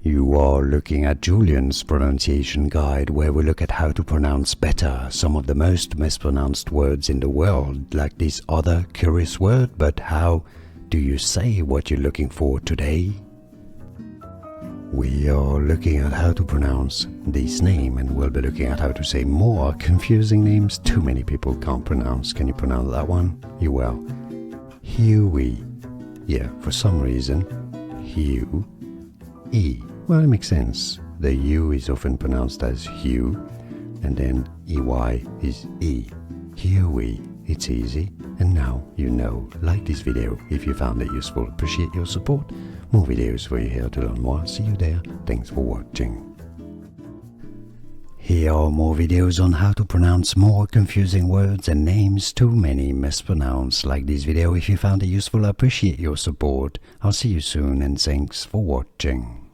You are looking at Julian's pronunciation guide, where we look at how to pronounce better some of the most mispronounced words in the world, like this other curious word. But how do you say what you're looking for today? We are looking at how to pronounce this name, and we'll be looking at how to say more confusing names too many people can't pronounce. Can you pronounce that one? You will. Huey. Yeah, for some reason, Hugh-E. Well, it makes sense. The U is often pronounced as Hugh, and then EY is E. Huey. It's easy, and now you know. Like this video if you found it useful. Appreciate your support. More videos for you here to learn more. See you there. Thanks for watching. Here are more videos on how to pronounce more confusing words and names too many mispronounced. Like this video if you found it useful. I appreciate your support. I'll see you soon, and thanks for watching.